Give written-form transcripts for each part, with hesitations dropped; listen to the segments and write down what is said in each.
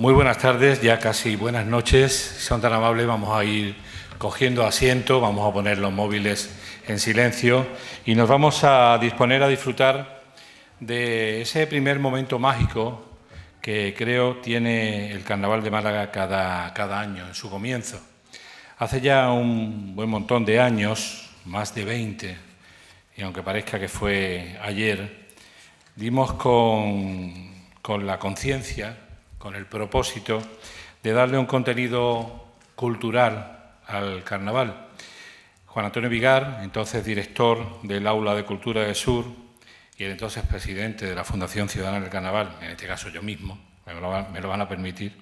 Muy buenas tardes, ya casi buenas noches. Si son tan amables, vamos a ir cogiendo asiento, vamos a poner los móviles en silencio y nos vamos a disponer a disfrutar de ese primer momento mágico que creo tiene el Carnaval de Málaga cada año, en su comienzo. Hace ya un buen montón de años, más de 20, y aunque parezca que fue ayer, dimos con la conciencia, con el propósito de darle un contenido cultural al carnaval. Juan Antonio Vigar, entonces director del Aula de Cultura del Sur y el entonces presidente de la Fundación Ciudadana del Carnaval, en este caso yo mismo, me lo van a permitir,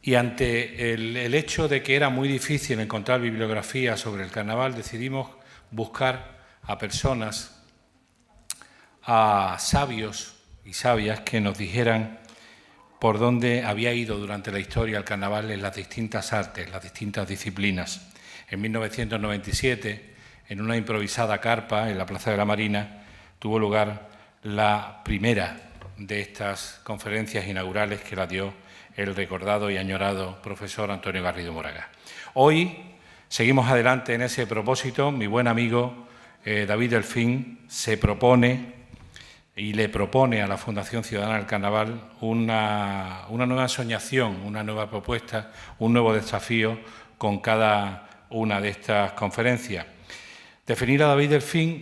y ante el hecho de que era muy difícil encontrar bibliografía sobre el carnaval, decidimos buscar a personas, a sabios y sabias que nos dijeran por dónde había ido durante la historia el carnaval en las distintas artes, las distintas disciplinas. En 1997, en una improvisada carpa en la Plaza de la Marina, tuvo lugar la primera de estas conferencias inaugurales que la dio el recordado y añorado profesor Antonio Garrido Moraga. Hoy seguimos adelante en ese propósito. Mi buen amigo David Delfín se propone y le propone a la Fundación Ciudadana del Carnaval una nueva soñación, una nueva propuesta, un nuevo desafío con cada una de estas conferencias. Definir a David Delfín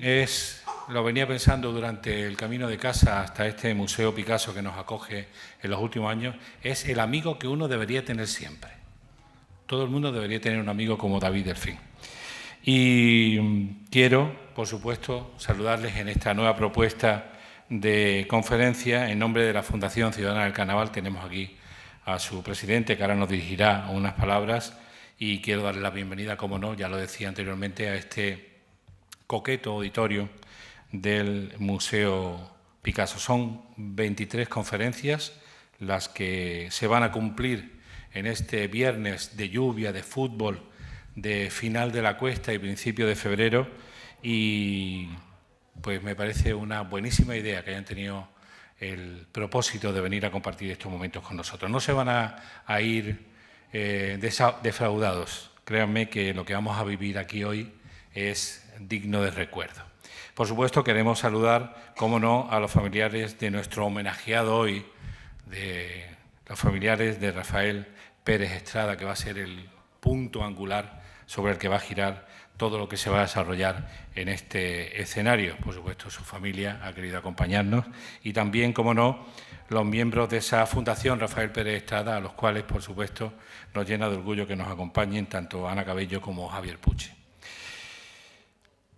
lo venía pensando durante el camino de casa hasta este Museo Picasso que nos acoge en los últimos años, es el amigo que uno debería tener siempre. Todo el mundo debería tener un amigo como David Delfín. Y quiero, por supuesto, saludarles en esta nueva propuesta de conferencia. En nombre de la Fundación Ciudadana del Carnaval tenemos aquí a su presidente, que ahora nos dirigirá unas palabras, y quiero darle la bienvenida, como no, ya lo decía anteriormente, a este coqueto auditorio del Museo Picasso. Son 23 conferencias las que se van a cumplir en este viernes de lluvia, de fútbol, de final de la cuesta y principio de febrero, y pues me parece una buenísima idea que hayan tenido el propósito de venir a compartir estos momentos con nosotros. No se van a ir defraudados. Créanme que lo que vamos a vivir aquí hoy es digno de recuerdo. Por supuesto, queremos saludar, cómo no, a los familiares de nuestro homenajeado hoy, de los familiares de Rafael Pérez Estrada, que va a ser el punto angular sobre el que va a girar todo lo que se va a desarrollar en este escenario. Por supuesto, su familia ha querido acompañarnos y también, como no, los miembros de esa Fundación Rafael Pérez Estrada, a los cuales, por supuesto, nos llena de orgullo que nos acompañen tanto Ana Cabello como Javier Puche.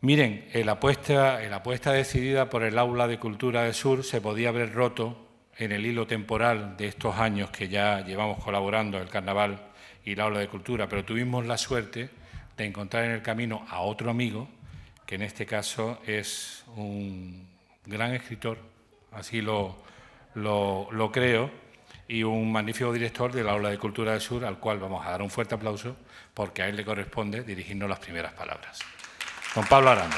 Miren, la apuesta decidida por el Aula de Cultura del Sur se podía haber roto en el hilo temporal de estos años que ya llevamos colaborando el Carnaval y el Aula de Cultura, pero tuvimos la suerte de encontrar en el camino a otro amigo, que en este caso es un gran escritor, así lo creo, y un magnífico director del Aula de Cultura del Sur, al cual vamos a dar un fuerte aplauso, porque a él le corresponde dirigirnos las primeras palabras. Don Pablo Aranda.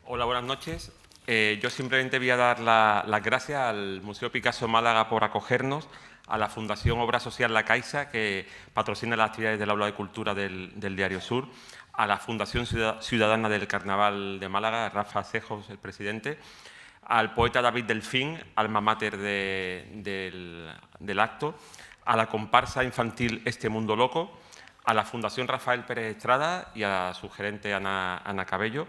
Hola, buenas noches. Yo simplemente voy a dar las gracias al Museo Picasso Málaga por acogernos, a la Fundación Obra Social La Caixa, que patrocina las actividades del Aula de Cultura del Diario Sur, a la Fundación Ciudadana del Carnaval de Málaga, Rafa Cejos, el presidente, al poeta David Delfín, alma mater del acto, a la comparsa infantil Este Mundo Loco, a la Fundación Rafael Pérez Estrada y a su gerente Ana Cabello,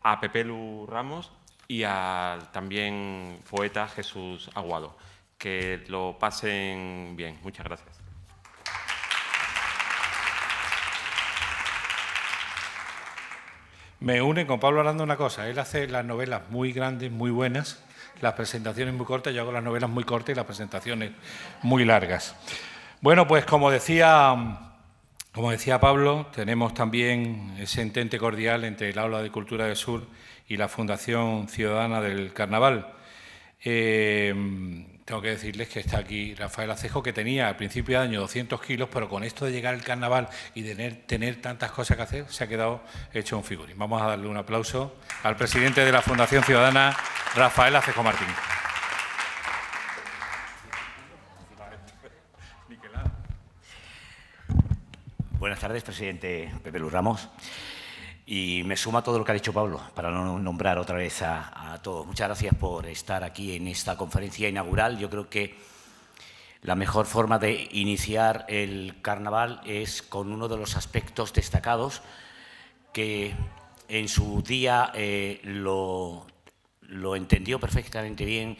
a Pepe Lu Ramos y al también poeta Jesús Aguado. Que lo pasen bien. Muchas gracias. Me une con Pablo Aranda una cosa. Él hace las novelas muy grandes, muy buenas, las presentaciones muy cortas. Yo hago las novelas muy cortas y las presentaciones muy largas. Bueno, pues como decía Pablo, tenemos también ese entente cordial entre el Aula de Cultura del Sur y la Fundación Ciudadana del Carnaval. tengo que decirles que está aquí Rafael Acejo, que tenía al principio de año 200 kilos, pero con esto de llegar al carnaval y de tener tantas cosas que hacer, se ha quedado hecho un figurín. Vamos a darle un aplauso al presidente de la Fundación Ciudadana, Rafael Acejo Martín. Buenas tardes, presidente Pepe Luis Ramos. Y me suma todo lo que ha dicho Pablo, para no nombrar otra vez a todos. Muchas gracias por estar aquí en esta conferencia inaugural. Yo creo que la mejor forma de iniciar el carnaval es con uno de los aspectos destacados que en su día lo entendió perfectamente bien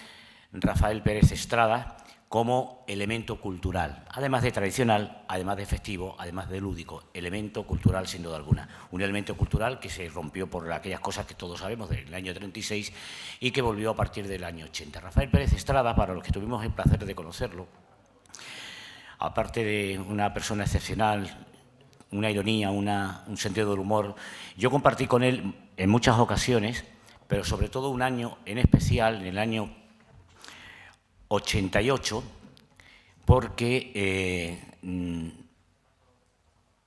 Rafael Pérez Estrada, como elemento cultural, además de tradicional, además de festivo, además de lúdico, elemento cultural sin duda alguna. Un elemento cultural que se rompió por aquellas cosas que todos sabemos del año 36 y que volvió a partir del año 80. Rafael Pérez Estrada, para los que tuvimos el placer de conocerlo, aparte de una persona excepcional, una ironía, un sentido del humor, yo compartí con él en muchas ocasiones, pero sobre todo un año en especial, en el año 88, porque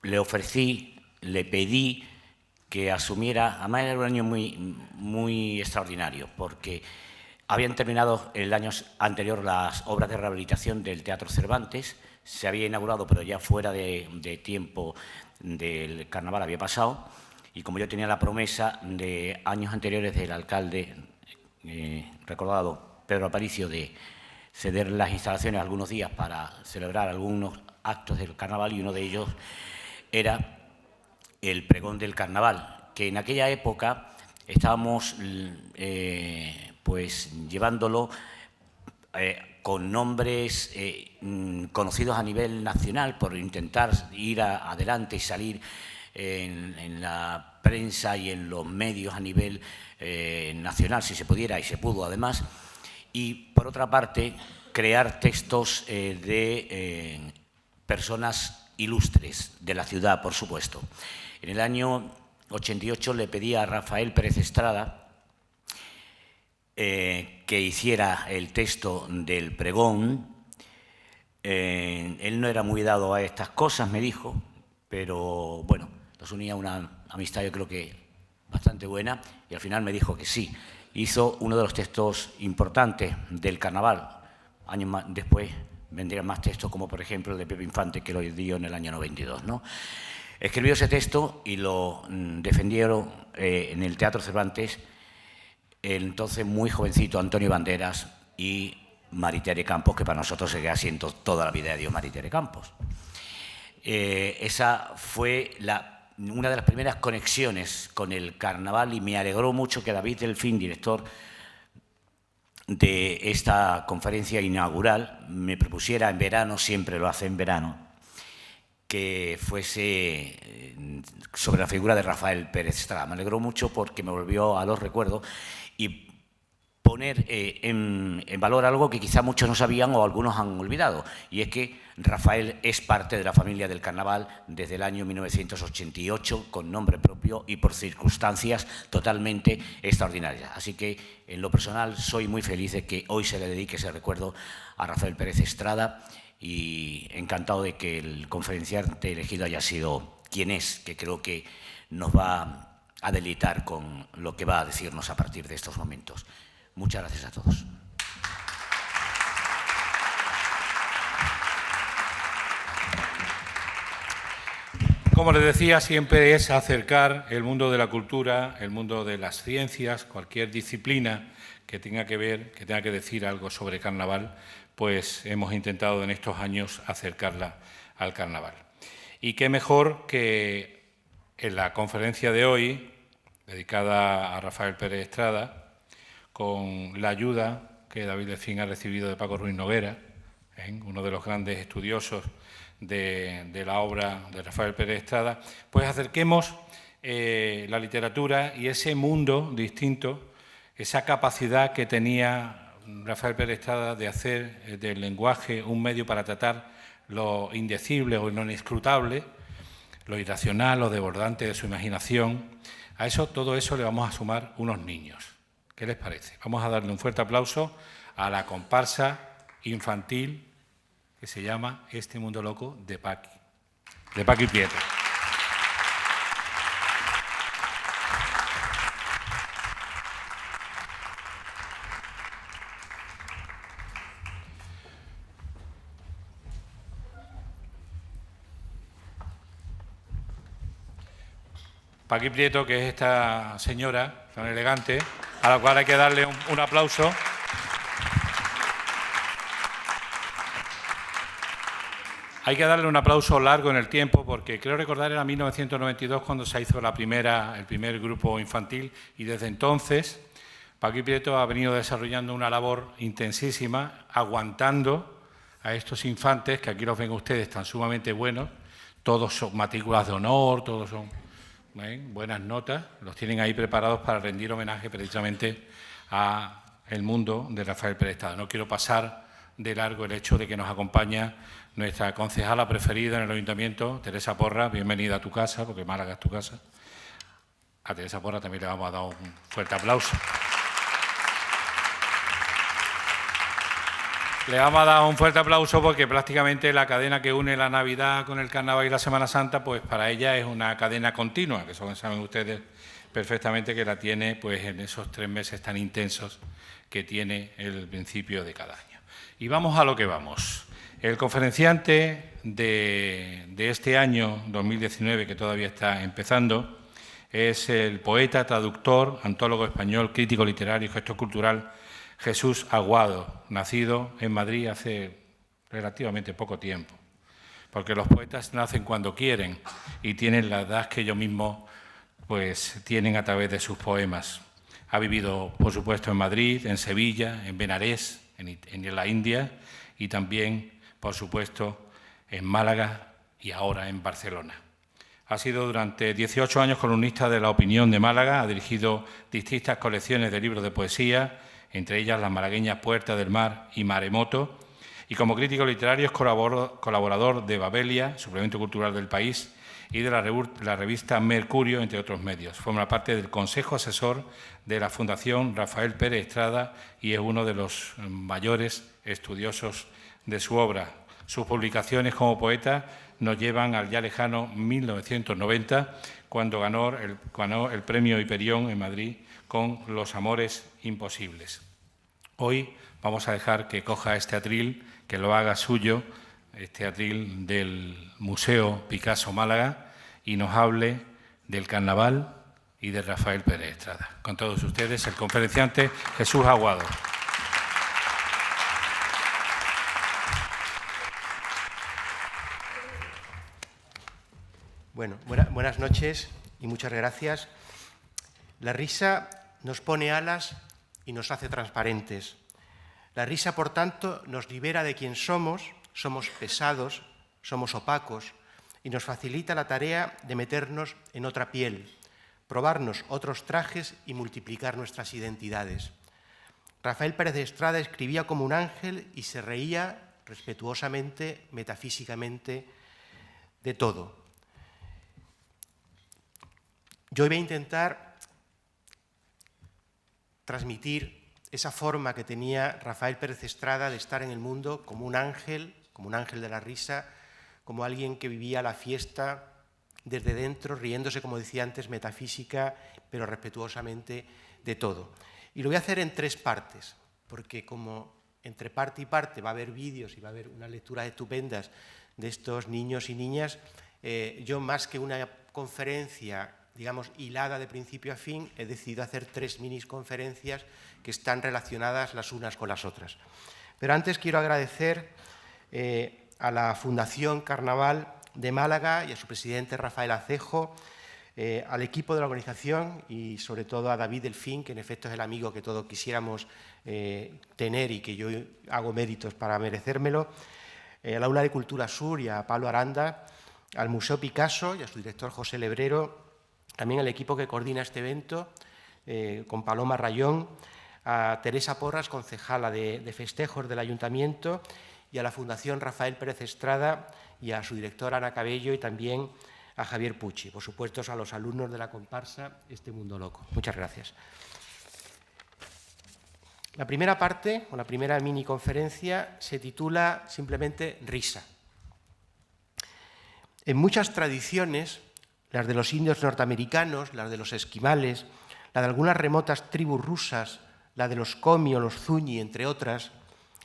le ofrecí, le pedí que asumiera, además era un año muy extraordinario, porque habían terminado el año anterior las obras de rehabilitación del Teatro Cervantes, se había inaugurado, pero ya fuera de tiempo del carnaval había pasado, y como yo tenía la promesa de años anteriores del alcalde, recordado Pedro Aparicio, de ceder las instalaciones algunos días para celebrar algunos actos del carnaval, y uno de ellos era el pregón del carnaval, que en aquella época estábamos pues llevándolo con nombres conocidos a nivel nacional, por intentar ir adelante y salir en la prensa y en los medios a nivel nacional, si se pudiera, y se pudo además. Y, por otra parte, crear textos de personas ilustres de la ciudad, por supuesto. En el año 88 le pedí a Rafael Pérez Estrada que hiciera el texto del pregón. Él no era muy dado a estas cosas, me dijo, pero, bueno, nos unía una amistad, yo creo que bastante buena, y al final me dijo que sí. Hizo uno de los textos importantes del carnaval. Años después vendrían más textos, como por ejemplo el de Pepe Infante, que lo dio en el año 92, ¿no? Escribió ese texto y lo defendieron en el Teatro Cervantes el entonces muy jovencito Antonio Banderas y Maritere Campos, que para nosotros seguirá siendo toda la vida de Dios Maritere Campos. Esa fue una de las primeras conexiones con el carnaval, y me alegró mucho que David Delfín, director de esta conferencia inaugural, me propusiera en verano, siempre lo hace en verano, que fuese sobre la figura de Rafael Pérez Estrada. Me alegró mucho porque me volvió a los recuerdos y poner en valor algo que quizá muchos no sabían o algunos han olvidado, y es que Rafael es parte de la familia del carnaval desde el año 1988, con nombre propio y por circunstancias totalmente extraordinarias. Así que, en lo personal, soy muy feliz de que hoy se le dedique ese recuerdo a Rafael Pérez Estrada, y encantado de que el conferenciante elegido haya sido quien es, que creo que nos va a deleitar con lo que va a decirnos a partir de estos momentos. Muchas gracias a todos. Como les decía, siempre es acercar el mundo de la cultura, el mundo de las ciencias, cualquier disciplina que tenga que ver, que tenga que decir algo sobre carnaval, pues hemos intentado en estos años acercarla al carnaval. Y qué mejor que en la conferencia de hoy, dedicada a Rafael Pérez Estrada, con la ayuda que David Delfín ha recibido de Paco Ruiz Noguera, uno de los grandes estudiosos de la obra de Rafael Pérez Estrada, pues acerquemos la literatura y ese mundo distinto, esa capacidad que tenía Rafael Pérez Estrada de hacer del lenguaje un medio para tratar lo indecible o lo inescrutable, lo irracional, lo desbordante de su imaginación. A eso, todo eso le vamos a sumar unos niños. ¿Qué les parece? Vamos a darle un fuerte aplauso a la comparsa infantil que se llama Este mundo loco de Paqui Prieto. Paqui Prieto, que es esta señora tan elegante, a la cual hay que darle un aplauso. Hay que darle un aplauso largo en el tiempo, porque creo recordar era 1992 cuando se hizo el primer grupo infantil, y desde entonces Paqui Prieto ha venido desarrollando una labor intensísima, aguantando a estos infantes, que aquí los ven ustedes tan sumamente buenos, todos son matrículas de honor, todos son buenas notas, los tienen ahí preparados para rendir homenaje precisamente a el mundo de Rafael Pérez Estrada. No quiero pasar de largo el hecho de que nos acompaña nuestra concejala preferida en el Ayuntamiento, Teresa Porra. Bienvenida a tu casa, porque Málaga es tu casa. A Teresa Porra también le vamos a dar un fuerte aplauso. Le vamos a dar un fuerte aplauso porque prácticamente la cadena que une la Navidad con el Carnaval y la Semana Santa, pues para ella es una cadena continua, que saben ustedes perfectamente que la tiene pues en esos 3 meses tan intensos que tiene el principio de cada año. Y vamos a lo que vamos. El conferenciante de este año 2019, que todavía está empezando, es el poeta, traductor, antólogo español, crítico literario y gestor cultural Jesús Aguado, nacido en Madrid hace relativamente poco tiempo, porque los poetas nacen cuando quieren y tienen la edad que ellos mismos pues, tienen a través de sus poemas. Ha vivido, por supuesto, en Madrid, en Sevilla, en Benarés, en la India, y también, por supuesto, en Málaga y ahora en Barcelona. Ha sido durante 18 años columnista de La Opinión de Málaga, ha dirigido distintas colecciones de libros de poesía, entre ellas las malagueñas Puerta del Mar y Maremoto, y como crítico literario es colaborador de Babelia, suplemento cultural del País, y de la revista Mercurio, entre otros medios. Forma parte del Consejo Asesor de la Fundación Rafael Pérez Estrada y es uno de los mayores estudiosos de su obra. Sus publicaciones como poeta nos llevan al ya lejano 1990, cuando ganó el premio Hiperión en Madrid con Los Amores Imposibles. Hoy vamos a dejar que coja este atril, que lo haga suyo, este atril del Museo Picasso Málaga, y nos hable del Carnaval y de Rafael Pérez Estrada. Con todos ustedes, el conferenciante Jesús Aguado. Bueno, buenas noches y muchas gracias. La risa nos pone alas y nos hace transparentes. La risa, por tanto, nos libera de quien somos pesados, somos opacos, y nos facilita la tarea de meternos en otra piel, probarnos otros trajes y multiplicar nuestras identidades. Rafael Pérez Estrada escribía como un ángel y se reía respetuosamente, metafísicamente, de todo. Yo voy a intentar transmitir esa forma que tenía Rafael Pérez Estrada de estar en el mundo como un ángel de la risa, como alguien que vivía la fiesta desde dentro, riéndose, como decía antes, metafísica, pero respetuosamente de todo. Y lo voy a hacer en 3 partes, porque como entre parte y parte va a haber vídeos y va a haber unas lecturas estupendas de estos niños y niñas, yo más que una conferencia, digamos, hilada de principio a fin, he decidido hacer 3 miniconferencias que están relacionadas las unas con las otras. Pero antes quiero agradecer a la Fundación Carnaval de Málaga y a su presidente Rafael Acejo, al equipo de la organización y sobre todo a David Delfín, que en efecto es el amigo que todos quisiéramos tener y que yo hago méritos para merecérmelo, al Aula de Cultura Sur y a Pablo Aranda, al Museo Picasso y a su director José Lebrero, también al equipo que coordina este evento, con Paloma Rayón, a Teresa Porras, concejala de festejos del Ayuntamiento, y a la Fundación Rafael Pérez Estrada y a su directora Ana Cabello y también a Javier Pucci. Por supuesto, a los alumnos de la comparsa Este Mundo Loco. Muchas gracias. La primera parte, o la primera mini conferencia, se titula simplemente Risa. En muchas tradiciones, las de los indios norteamericanos, las de los esquimales, la de algunas remotas tribus rusas, la de los Komi o los Zuni, entre otras,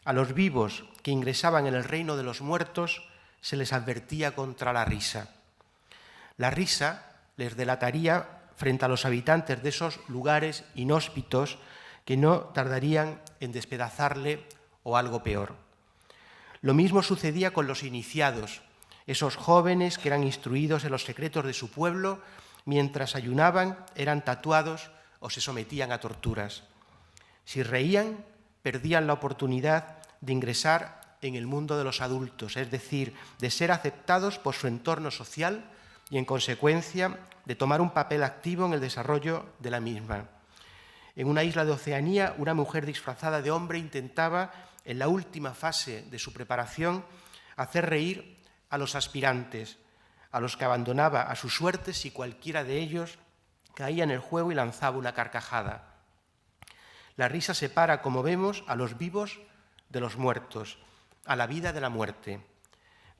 a los vivos que ingresaban en el reino de los muertos se les advertía contra la risa. La risa les delataría frente a los habitantes de esos lugares inhóspitos que no tardarían en despedazarle o algo peor. Lo mismo sucedía con los iniciados, esos jóvenes que eran instruidos en los secretos de su pueblo, mientras ayunaban, eran tatuados o se sometían a torturas. Si reían, perdían la oportunidad de ingresar en el mundo de los adultos, es decir, de ser aceptados por su entorno social y, en consecuencia, de tomar un papel activo en el desarrollo de la misma. En una isla de Oceanía, una mujer disfrazada de hombre intentaba, en la última fase de su preparación, hacer reír a los aspirantes, a los que abandonaba a su suerte si cualquiera de ellos caía en el juego y lanzaba una carcajada. La risa separa, como vemos, a los vivos de los muertos, a la vida de la muerte.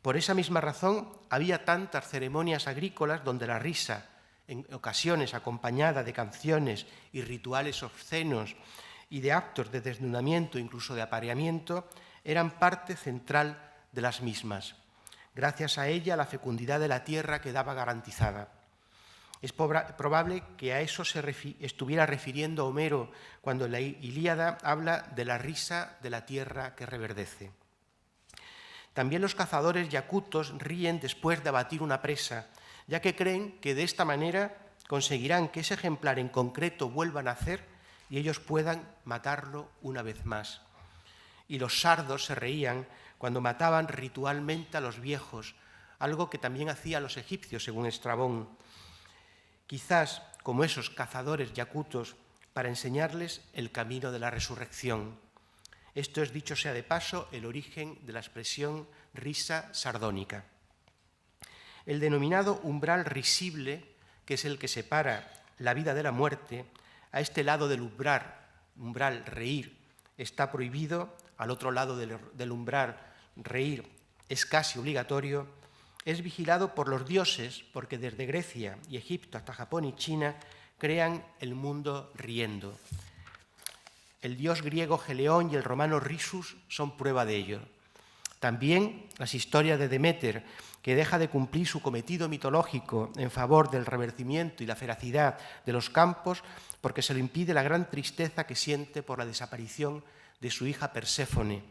Por esa misma razón, había tantas ceremonias agrícolas donde la risa, en ocasiones acompañada de canciones y rituales obscenos y de actos de desnudamiento, incluso de apareamiento, eran parte central de las mismas. Gracias a ella, la fecundidad de la tierra quedaba garantizada. Es probable que a eso se estuviera refiriendo Homero cuando en la Ilíada habla de la risa de la tierra que reverdece. También los cazadores yakutos ríen después de abatir una presa, ya que creen que de esta manera conseguirán que ese ejemplar en concreto vuelva a nacer y ellos puedan matarlo una vez más. Y los sardos se reían cuando mataban ritualmente a los viejos, algo que también hacían los egipcios, según Estrabón. Quizás como esos cazadores yakutos, para enseñarles el camino de la resurrección. Esto es, dicho sea de paso, el origen de la expresión risa sardónica. El denominado umbral risible, que es el que separa la vida de la muerte, a este lado del umbral reír está prohibido, al otro lado del umbral reír es casi obligatorio, es vigilado por los dioses porque desde Grecia y Egipto hasta Japón y China crean el mundo riendo. El dios griego Geleón y el romano Risus son prueba de ello. También las historias de Deméter, que deja de cumplir su cometido mitológico en favor del revertimiento y la feracidad de los campos porque se lo impide la gran tristeza que siente por la desaparición de su hija Perséfone,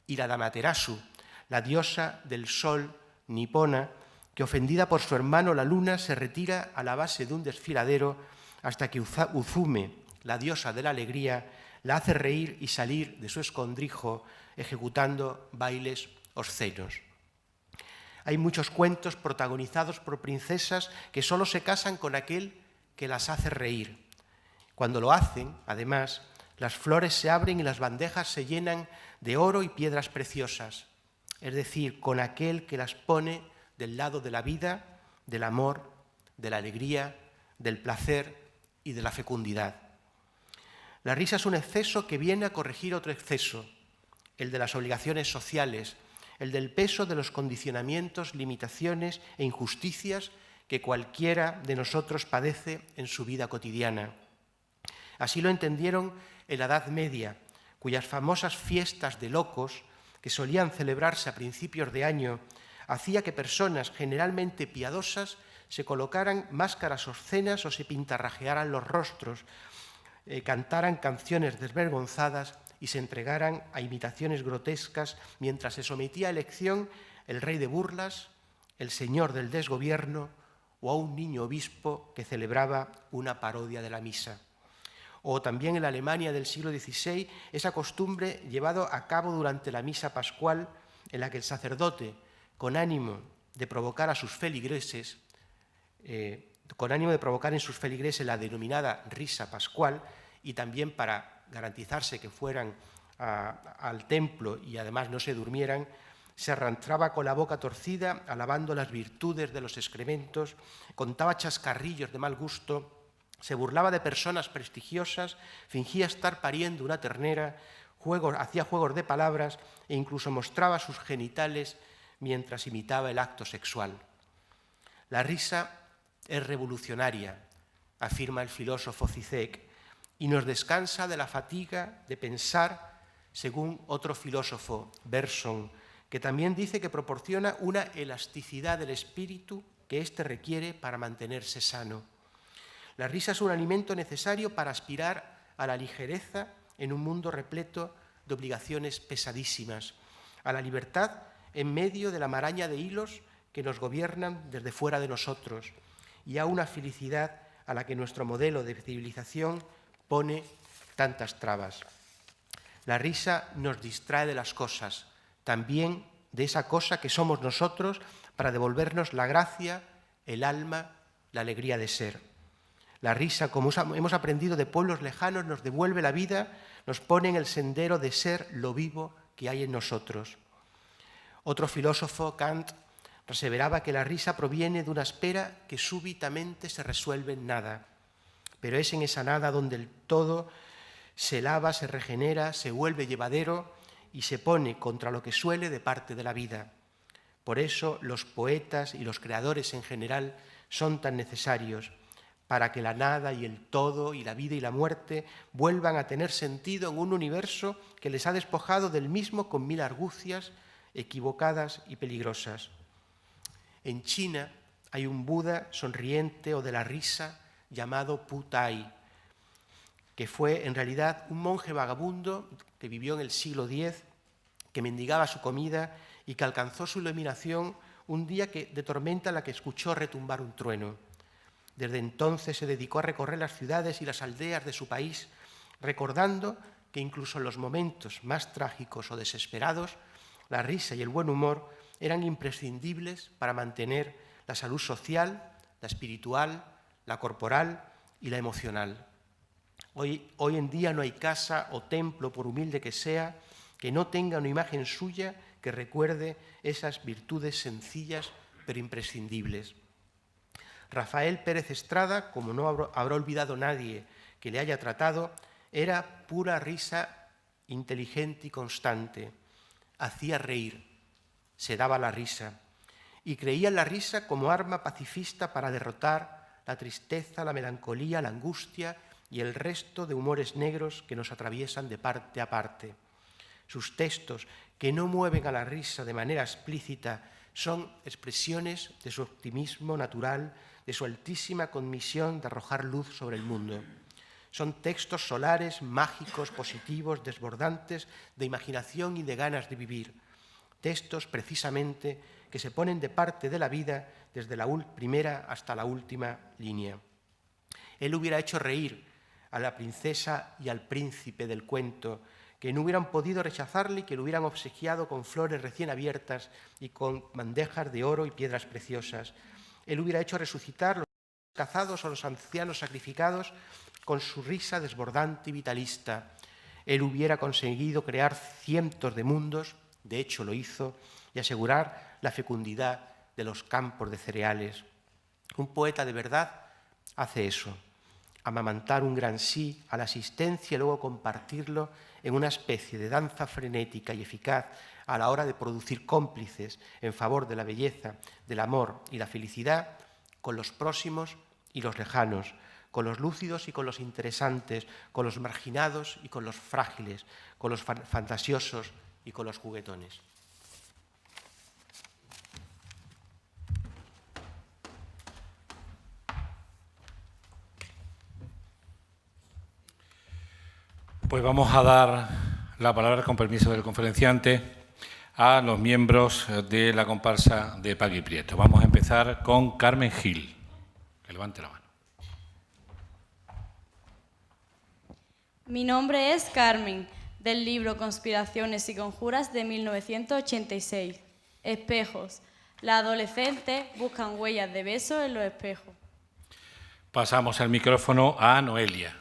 y la de Amaterasu, la diosa del sol nipona, que ofendida por su hermano la luna se retira a la base de un desfiladero hasta que Uzume, la diosa de la alegría, la hace reír y salir de su escondrijo ejecutando bailes obscenos. Hay muchos cuentos protagonizados por princesas que solo se casan con aquel que las hace reír. Cuando lo hacen, además, las flores se abren y las bandejas se llenan de oro y piedras preciosas, es decir, con aquel que las pone del lado de la vida, del amor, de la alegría, del placer y de la fecundidad. La risa es un exceso que viene a corregir otro exceso, el de las obligaciones sociales, el del peso de los condicionamientos, limitaciones e injusticias que cualquiera de nosotros padece en su vida cotidiana. Así lo entendieron en la Edad Media, cuyas famosas fiestas de locos, que solían celebrarse a principios de año, hacía que personas generalmente piadosas se colocaran máscaras obscenas o se pintarrajearan los rostros, cantaran canciones desvergonzadas y se entregaran a imitaciones grotescas mientras se sometía a elección el rey de burlas, el señor del desgobierno o a un niño obispo que celebraba una parodia de la misa. O también en la Alemania del siglo XVI, esa costumbre llevada a cabo durante la misa pascual en la que el sacerdote, con ánimo de provocar en sus feligreses la denominada risa pascual y también para garantizarse que fueran al templo y además no se durmieran, se arrastraba con la boca torcida, alabando las virtudes de los excrementos, contaba chascarrillos de mal gusto Se burlaba de personas prestigiosas, fingía estar pariendo una ternera, hacía juegos de palabras e incluso mostraba sus genitales mientras imitaba el acto sexual. La risa es revolucionaria, afirma el filósofo Zizek, y nos descansa de la fatiga de pensar, según otro filósofo, Bergson, que también dice que proporciona una elasticidad del espíritu que éste requiere para mantenerse sano. La risa es un alimento necesario para aspirar a la ligereza en un mundo repleto de obligaciones pesadísimas, a la libertad en medio de la maraña de hilos que nos gobiernan desde fuera de nosotros y a una felicidad a la que nuestro modelo de civilización pone tantas trabas. La risa nos distrae de las cosas, también de esa cosa que somos nosotros, para devolvernos la gracia, el alma, la alegría de ser. La risa, como hemos aprendido de pueblos lejanos, nos devuelve la vida, nos pone en el sendero de ser lo vivo que hay en nosotros. Otro filósofo, Kant, aseveraba que la risa proviene de una espera que súbitamente se resuelve en nada, pero es en esa nada donde el todo se lava, se regenera, se vuelve llevadero y se pone contra lo que suele de parte de la vida. Por eso los poetas y los creadores en general son tan necesarios, para que la nada y el todo y la vida y la muerte vuelvan a tener sentido en un universo que les ha despojado del mismo con mil argucias equivocadas y peligrosas. En China hay un Buda sonriente o de la risa llamado Pu Tai, que fue en realidad un monje vagabundo que vivió en el siglo X, que mendigaba su comida y que alcanzó su iluminación un día de tormenta en la que escuchó retumbar un trueno. Desde entonces se dedicó a recorrer las ciudades y las aldeas de su país, recordando que incluso en los momentos más trágicos o desesperados, la risa y el buen humor eran imprescindibles para mantener la salud social, la espiritual, la corporal y la emocional. Hoy en día no hay casa o templo, por humilde que sea, que no tenga una imagen suya que recuerde esas virtudes sencillas pero imprescindibles. Rafael Pérez Estrada, como no habrá olvidado nadie que le haya tratado, era pura risa inteligente y constante. Hacía reír, se daba la risa y creía en la risa como arma pacifista para derrotar la tristeza, la melancolía, la angustia y el resto de humores negros que nos atraviesan de parte a parte. Sus textos, que no mueven a la risa de manera explícita, son expresiones de su optimismo natural, de su altísima conmisión de arrojar luz sobre el mundo. Son textos solares, mágicos, positivos, desbordantes, de imaginación y de ganas de vivir. Textos, precisamente, que se ponen de parte de la vida desde la primera hasta la última línea. Él hubiera hecho reír a la princesa y al príncipe del cuento, que no hubieran podido rechazarle y que lo hubieran obsequiado con flores recién abiertas y con bandejas de oro y piedras preciosas. Él hubiera hecho resucitar los cazados o los ancianos sacrificados con su risa desbordante y vitalista. Él hubiera conseguido crear cientos de mundos, de hecho lo hizo, y asegurar la fecundidad de los campos de cereales. Un poeta de verdad hace eso, amamantar un gran sí a la asistencia y luego compartirlo en una especie de danza frenética y eficaz a la hora de producir cómplices en favor de la belleza, del amor y la felicidad con los próximos y los lejanos, con los lúcidos y con los interesantes, con los marginados y con los frágiles, con los fantasiosos y con los juguetones. Pues vamos a dar la palabra, con permiso del conferenciante, a los miembros de la comparsa de Paqui Prieto. Vamos a empezar con Carmen Gil. Que levante la mano. Mi nombre es Carmen, del libro Conspiraciones y Conjuras de 1986. Espejos. Las adolescentes buscan huellas de besos en los espejos. Pasamos el micrófono a Noelia.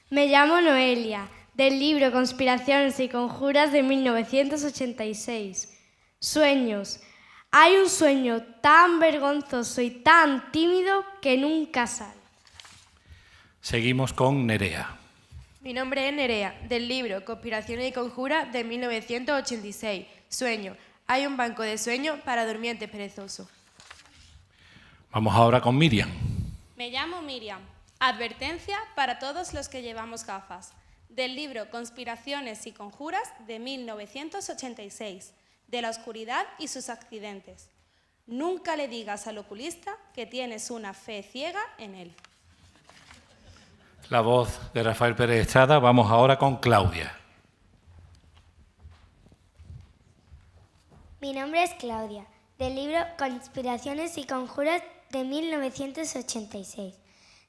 Me llamo Noelia, del libro Conspiraciones y Conjuras de 1986. Sueños. Hay un sueño tan vergonzoso y tan tímido que nunca sale. Seguimos con Nerea. Mi nombre es Nerea, del libro Conspiraciones y Conjuras de 1986. Sueño. Hay un banco de sueños para durmientes perezosos. Vamos ahora con Miriam. Me llamo Miriam. Advertencia para todos los que llevamos gafas. Del libro Conspiraciones y Conjuras de 1986. De la oscuridad y sus accidentes. Nunca le digas al oculista que tienes una fe ciega en él. La voz de Rafael Pérez Estrada. Vamos ahora con Claudia. Mi nombre es Claudia, del libro Conspiraciones y Conjuras de 1986.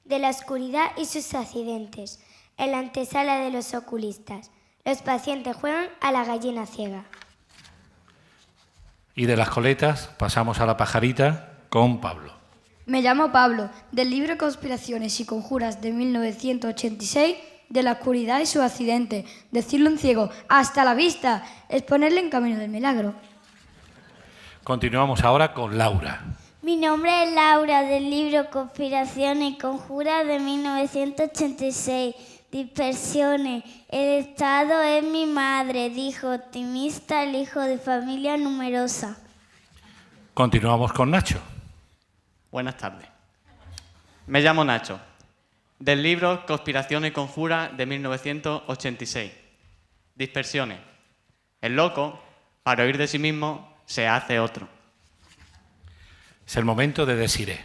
De la oscuridad y sus accidentes. En la antesala de los oculistas. Los pacientes juegan a la gallina ciega. Y de las coletas pasamos a la pajarita con Pablo. Me llamo Pablo, del libro Conspiraciones y Conjuras de 1986, de la oscuridad y su accidente. Decirle a un ciego, ¡hasta la vista!, es ponerle en camino del milagro. Continuamos ahora con Laura. Mi nombre es Laura, del libro Conspiraciones y Conjuras de 1986. Dispersiones. El Estado es mi madre, dijo optimista el hijo de familia numerosa. Continuamos con Nacho. Buenas tardes. Me llamo Nacho, del libro Conspiraciones y Conjuras de 1986. Dispersiones. El loco, para huir de sí mismo, se hace otro. Es el momento de Desiré.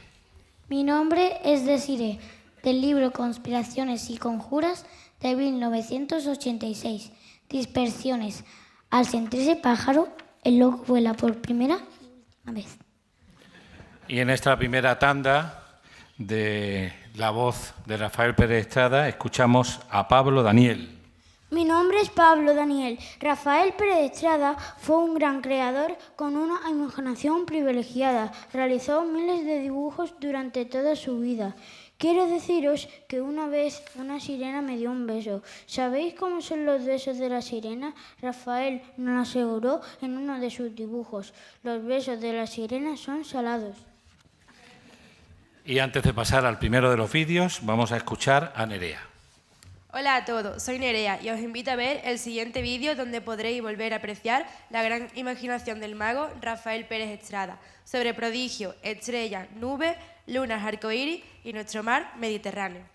Mi nombre es Desiré, del libro Conspiraciones y Conjuras de 1986. Dispersiones. Al sentirse pájaro, el loco vuela por primera vez. Y en esta primera tanda de la voz de Rafael Pérez Estrada escuchamos a Pablo Daniel. Mi nombre es Pablo Daniel. Rafael Pérez Estrada fue un gran creador con una imaginación privilegiada. Realizó miles de dibujos durante toda su vida. Quiero deciros que una vez una sirena me dio un beso. ¿Sabéis cómo son los besos de la sirena? Rafael nos aseguró en uno de sus dibujos. Los besos de la sirena son salados. Y antes de pasar al primero de los vídeos, vamos a escuchar a Nerea. Hola a todos, soy Nerea y os invito a ver el siguiente vídeo donde podréis volver a apreciar la gran imaginación del mago Rafael Pérez Estrada sobre prodigios, estrellas, nubes, lunas, arcoíris y nuestro mar Mediterráneo.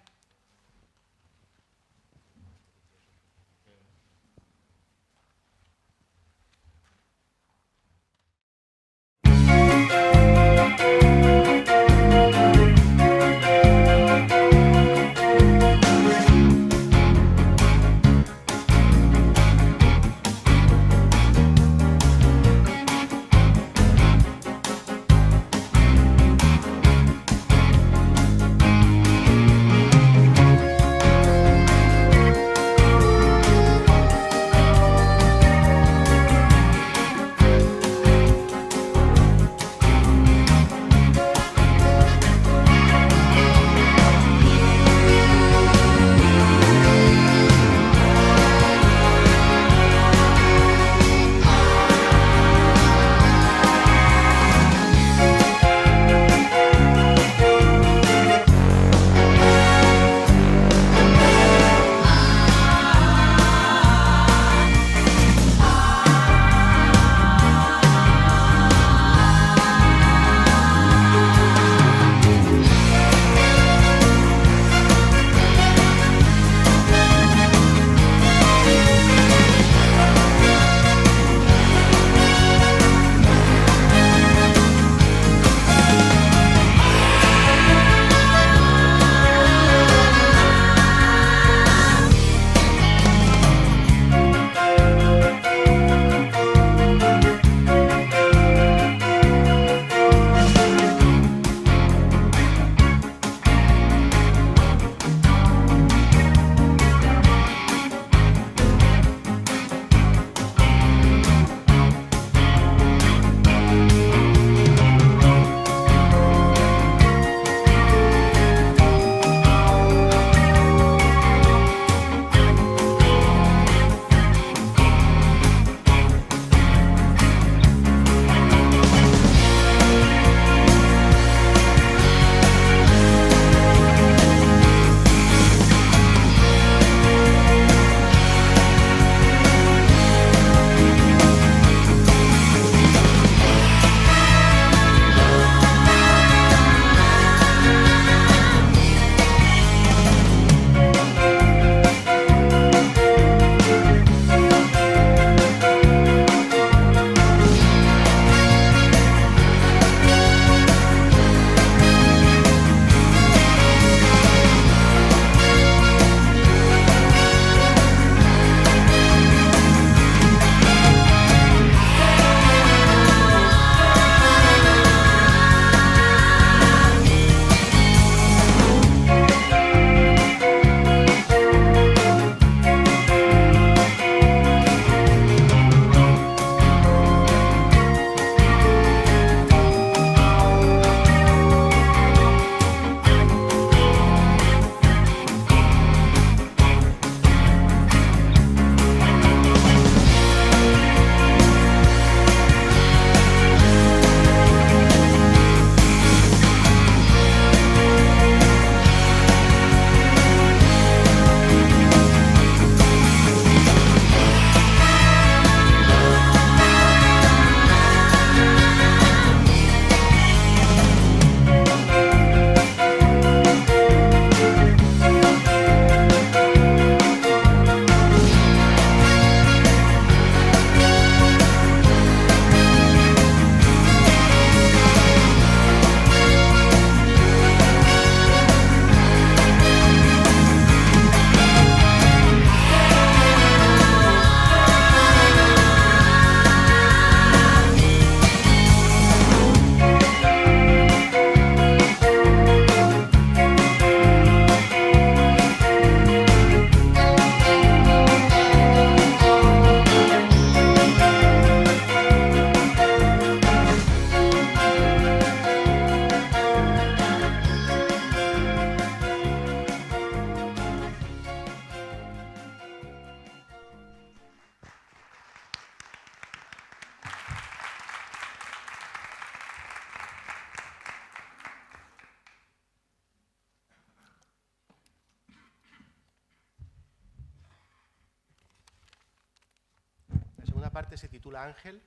parte se titula Ángel.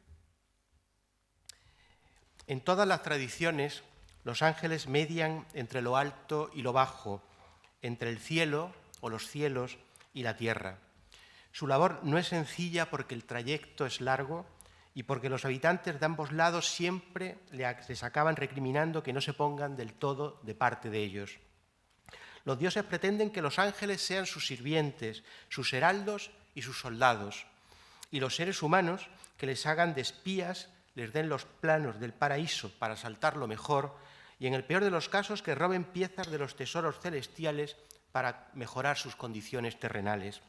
En todas las tradiciones, los ángeles median entre lo alto y lo bajo, entre el cielo o los cielos y la tierra. Su labor no es sencilla porque el trayecto es largo y porque los habitantes de ambos lados siempre les acaban recriminando que no se pongan del todo de parte de ellos. Los dioses pretenden que los ángeles sean sus sirvientes, sus heraldos y sus soldados, y los seres humanos que les hagan de espías, les den los planos del paraíso para saltarlo mejor y, en el peor de los casos, que roben piezas de los tesoros celestiales para mejorar sus condiciones terrenales.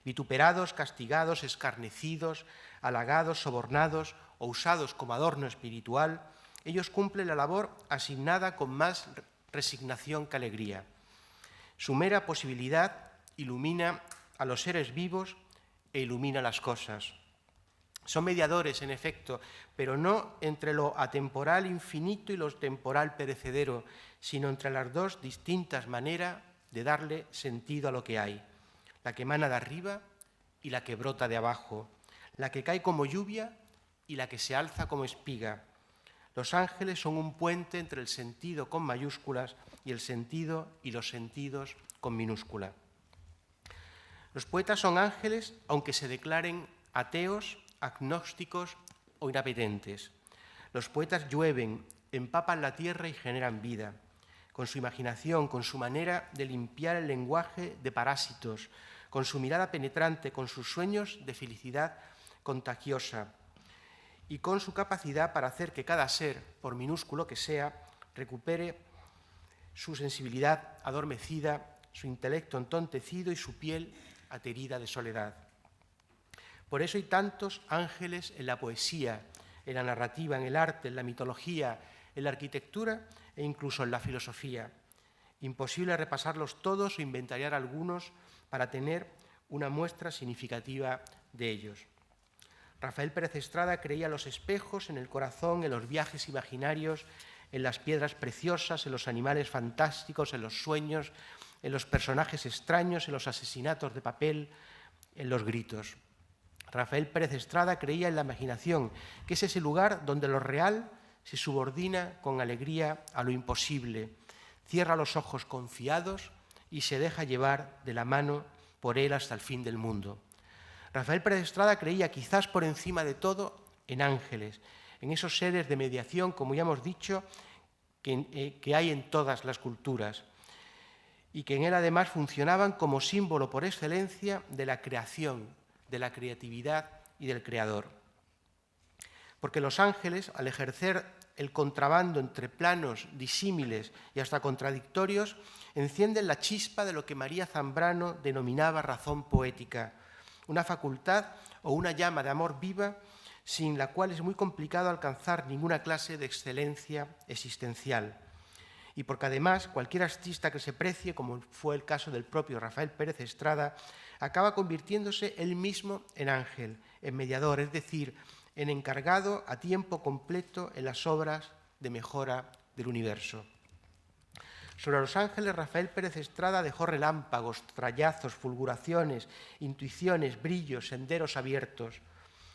Vituperados, castigados, escarnecidos, halagados, sobornados o usados como adorno espiritual, ellos cumplen la labor asignada con más resignación que alegría. Su mera posibilidad ilumina a los seres vivos e ilumina las cosas. Son mediadores, en efecto, pero no entre lo atemporal infinito y lo temporal perecedero, sino entre las dos distintas maneras de darle sentido a lo que hay, la que emana de arriba y la que brota de abajo, la que cae como lluvia y la que se alza como espiga. Los ángeles son un puente entre el sentido con mayúsculas y el sentido y los sentidos con minúscula. Los poetas son ángeles aunque se declaren ateos, agnósticos o inapetentes. Los poetas llueven, empapan la tierra y generan vida. Con su imaginación, con su manera de limpiar el lenguaje de parásitos, con su mirada penetrante, con sus sueños de felicidad contagiosa y con su capacidad para hacer que cada ser, por minúsculo que sea, recupere su sensibilidad adormecida, su intelecto entontecido y su piel aterida de soledad. Por eso hay tantos ángeles en la poesía, en la narrativa, en el arte, en la mitología, en la arquitectura e incluso en la filosofía. Imposible repasarlos todos o inventariar algunos para tener una muestra significativa de ellos. Rafael Pérez Estrada creía en los espejos, en el corazón, en los viajes imaginarios, en las piedras preciosas, en los animales fantásticos, en los sueños, en los personajes extraños, en los asesinatos de papel, en los gritos. Rafael Pérez Estrada creía en la imaginación, que es ese lugar donde lo real se subordina con alegría a lo imposible, cierra los ojos confiados y se deja llevar de la mano por él hasta el fin del mundo. Rafael Pérez Estrada creía, quizás por encima de todo, en ángeles, en esos seres de mediación, como ya hemos dicho, que hay en todas las culturas y que en él además funcionaban como símbolo por excelencia de la creación, de la creatividad y del creador. Porque los ángeles, al ejercer el contrabando entre planos disímiles y hasta contradictorios, encienden la chispa de lo que María Zambrano denominaba razón poética, una facultad o una llama de amor viva sin la cual es muy complicado alcanzar ninguna clase de excelencia existencial. Y porque además cualquier artista que se precie, como fue el caso del propio Rafael Pérez Estrada, acaba convirtiéndose él mismo en ángel, en mediador, es decir, en encargado a tiempo completo en las obras de mejora del universo. Sobre los ángeles, Rafael Pérez Estrada dejó relámpagos, trallazos, fulguraciones, intuiciones, brillos, senderos abiertos.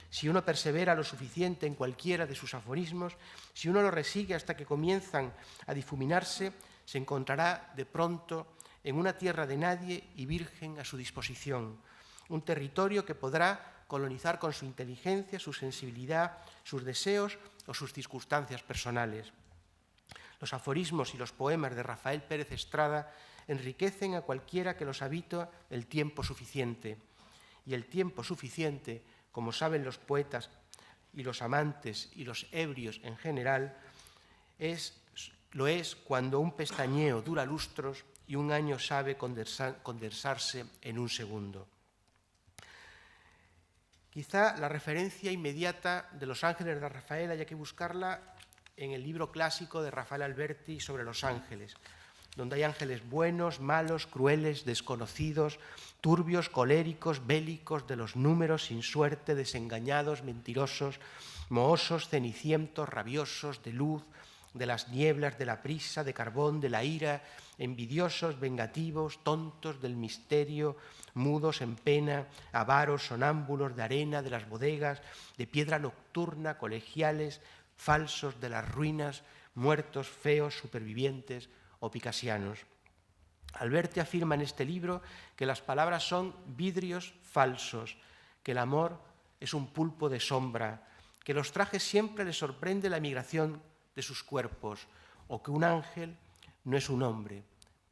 Si uno persevera lo suficiente en cualquiera de sus aforismos, si uno lo resigue hasta que comienzan a difuminarse, se encontrará de pronto en una tierra de nadie y virgen a su disposición, un territorio que podrá colonizar con su inteligencia, su sensibilidad, sus deseos o sus circunstancias personales. Los aforismos y los poemas de Rafael Pérez Estrada enriquecen a cualquiera que los habita el tiempo suficiente. Y el tiempo suficiente, como saben los poetas y los amantes y los ebrios en general, lo es cuando un pestañeo dura lustros y un año sabe condensarse en un segundo. Quizá la referencia inmediata de los ángeles de Rafael haya que buscarla en el libro clásico de Rafael Alberti sobre los ángeles, donde hay ángeles buenos, malos, crueles, desconocidos, turbios, coléricos, bélicos, de los números, sin suerte, desengañados, mentirosos, mohosos, cenicientos, rabiosos, de luz, de las nieblas, de la prisa, de carbón, de la ira, envidiosos, vengativos, tontos, del misterio, mudos en pena, avaros, sonámbulos, de arena, de las bodegas, de piedra nocturna, colegiales, falsos, de las ruinas, muertos, feos, supervivientes o picasianos. Alberti afirma en este libro que las palabras son vidrios falsos, que el amor es un pulpo de sombra, que los trajes siempre les sorprende la migración de sus cuerpos, o que un ángel no es un hombre,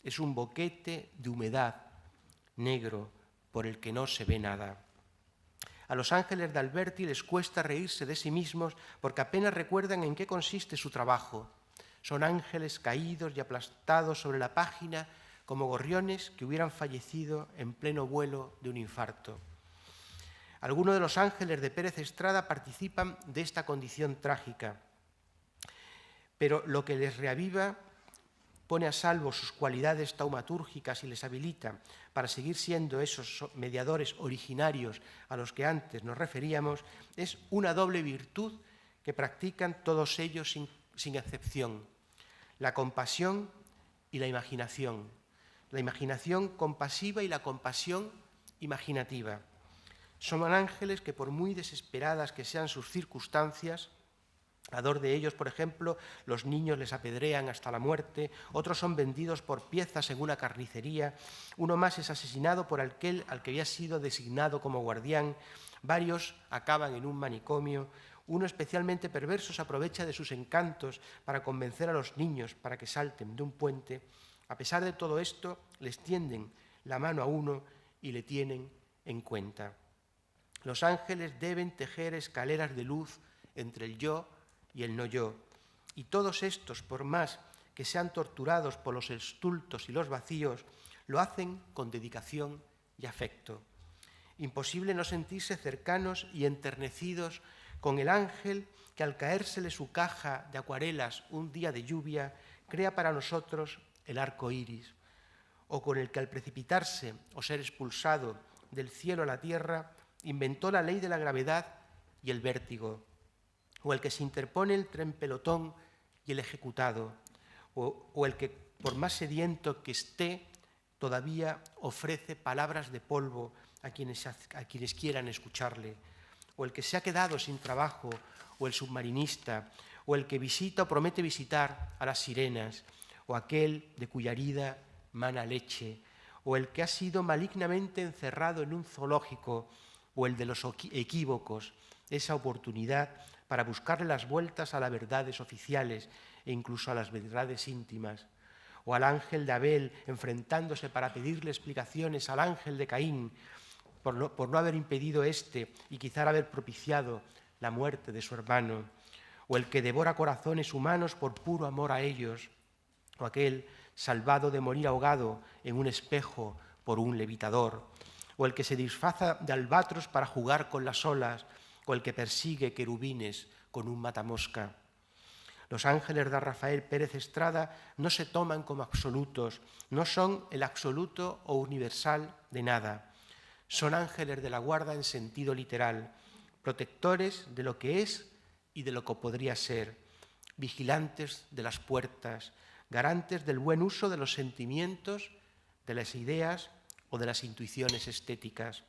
es un boquete de humedad negro por el que no se ve nada. A los ángeles de Alberti les cuesta reírse de sí mismos porque apenas recuerdan en qué consiste su trabajo. Son ángeles caídos y aplastados sobre la página como gorriones que hubieran fallecido en pleno vuelo de un infarto. Algunos de los ángeles de Pérez Estrada participan de esta condición trágica, pero lo que les reaviva pone a salvo sus cualidades taumatúrgicas y les habilita para seguir siendo esos mediadores originarios a los que antes nos referíamos, es una doble virtud que practican todos ellos sin excepción: la compasión y la imaginación compasiva y la compasión imaginativa. Son ángeles que, por muy desesperadas que sean sus circunstancias, a dos de ellos, por ejemplo, los niños les apedrean hasta la muerte, otros son vendidos por piezas en una carnicería, uno más es asesinado por aquel al que había sido designado como guardián, varios acaban en un manicomio, uno especialmente perverso se aprovecha de sus encantos para convencer a los niños para que salten de un puente. A pesar de todo esto, les tienden la mano a uno y le tienen en cuenta. Los ángeles deben tejer escaleras de luz entre el yo y el no yo, y todos estos, por más que sean torturados por los estultos y los vacíos, lo hacen con dedicación y afecto. Imposible no sentirse cercanos y enternecidos con el ángel que, al caérsele su caja de acuarelas un día de lluvia, crea para nosotros el arco iris, o con el que, al precipitarse o ser expulsado del cielo a la tierra, inventó la ley de la gravedad y el vértigo, o el que se interpone entre el pelotón y el ejecutado, o el que, por más sediento que esté, todavía ofrece palabras de polvo a quienes quieran escucharle, o el que se ha quedado sin trabajo, o el submarinista, o el que visita o promete visitar a las sirenas, o aquel de cuya herida mana leche, o el que ha sido malignamente encerrado en un zoológico, o el de los equívocos, esa oportunidad para buscarle las vueltas a las verdades oficiales e incluso a las verdades íntimas, o al ángel de Abel enfrentándose para pedirle explicaciones al ángel de Caín por no haber impedido y quizá haber propiciado la muerte de su hermano, o el que devora corazones humanos por puro amor a ellos, o aquel salvado de morir ahogado en un espejo por un levitador, o el que se disfraza de albatros para jugar con las olas, o el que persigue querubines con un matamosca. Los ángeles de Rafael Pérez Estrada no se toman como absolutos, no son el absoluto o universal de nada. Son ángeles de la guarda en sentido literal, protectores de lo que es y de lo que podría ser, vigilantes de las puertas, garantes del buen uso de los sentimientos, de las ideas o de las intuiciones estéticas.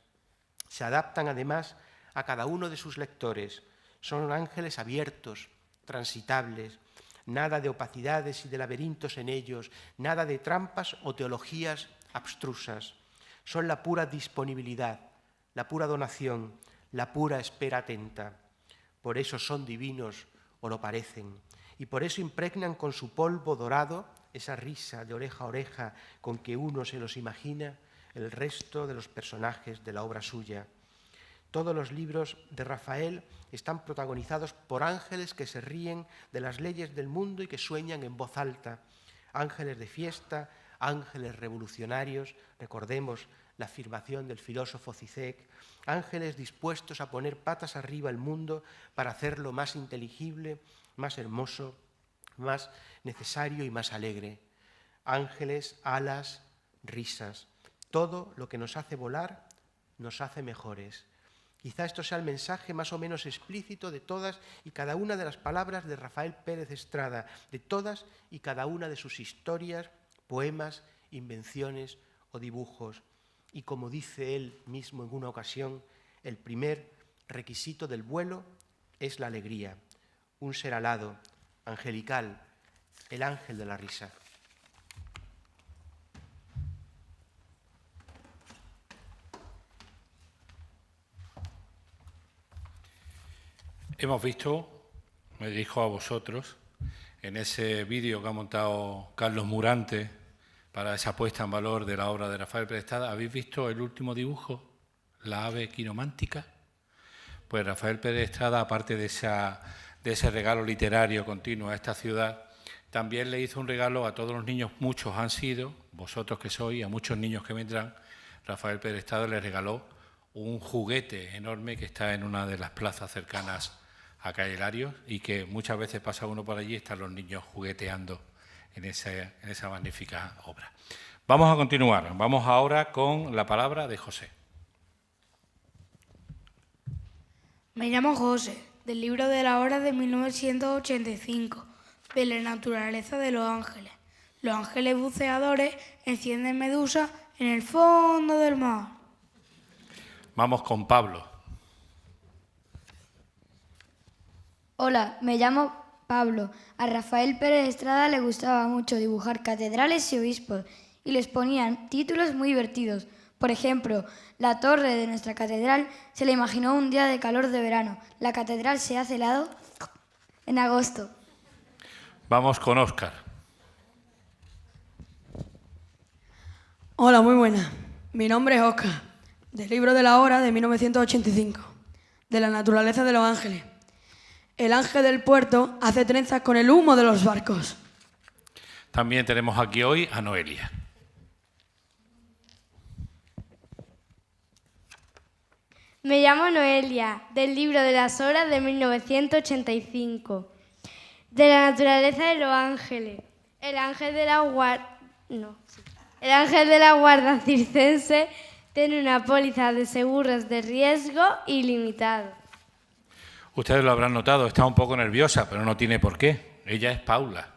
Se adaptan además a cada uno de sus lectores. Son ángeles abiertos, transitables, nada de opacidades y de laberintos en ellos, nada de trampas o teologías abstrusas. Son la pura disponibilidad, la pura donación, la pura espera atenta. Por eso son divinos, o lo parecen, y por eso impregnan con su polvo dorado esa risa de oreja a oreja con que uno se los imagina el resto de los personajes de la obra suya. Todos los libros de Rafael están protagonizados por ángeles que se ríen de las leyes del mundo y que sueñan en voz alta. Ángeles de fiesta, ángeles revolucionarios, recordemos la afirmación del filósofo Zizek, ángeles dispuestos a poner patas arriba el mundo para hacerlo más inteligible, más hermoso, más necesario y más alegre. Ángeles, alas, risas, todo lo que nos hace volar nos hace mejores. Quizá esto sea el mensaje más o menos explícito de todas y cada una de las palabras de Rafael Pérez Estrada, de todas y cada una de sus historias, poemas, invenciones o dibujos. Y como dice él mismo en una ocasión, el primer requisito del vuelo es la alegría, un ser alado, angelical, el ángel de la risa. Hemos visto, me dirijo a vosotros, en ese vídeo que ha montado Carlos Murante para esa puesta en valor de la obra de Rafael Pérez Estrada. ¿Habéis visto el último dibujo, la ave quiromántica? Pues Rafael Pérez Estrada, aparte de ese regalo literario continuo a esta ciudad, también le hizo un regalo a todos los niños, muchos han sido, vosotros que sois, a muchos niños que vendrán. Rafael Pérez Estrada les regaló un juguete enorme que está en una de las plazas cercanas a Calle Larios y que muchas veces pasa uno por allí y están los niños jugueteando en esa magnífica obra. Vamos a continuar. Vamos ahora con la palabra de José. Me llamo José, del libro de la hora de 1985, de la naturaleza de los ángeles. Los ángeles buceadores encienden medusas en el fondo del mar. Vamos con Pablo. Hola, me llamo Pablo. A Rafael Pérez Estrada le gustaba mucho dibujar catedrales y obispos y les ponían títulos muy divertidos. Por ejemplo, la torre de nuestra catedral se la imaginó un día de calor de verano. La catedral se hace helado en agosto. Vamos con Óscar. Hola, muy buena. Mi nombre es Óscar, del libro de la hora de 1985, de la naturaleza de los ángeles. El ángel del puerto hace trenzas con el humo de los barcos. También tenemos aquí hoy a Noelia. Me llamo Noelia, del libro de las horas de 1985, de la naturaleza de los ángeles. El ángel de la guarda circense tiene una póliza de seguros de riesgo ilimitado. Ustedes lo habrán notado, está un poco nerviosa, pero no tiene por qué. Ella es Paula.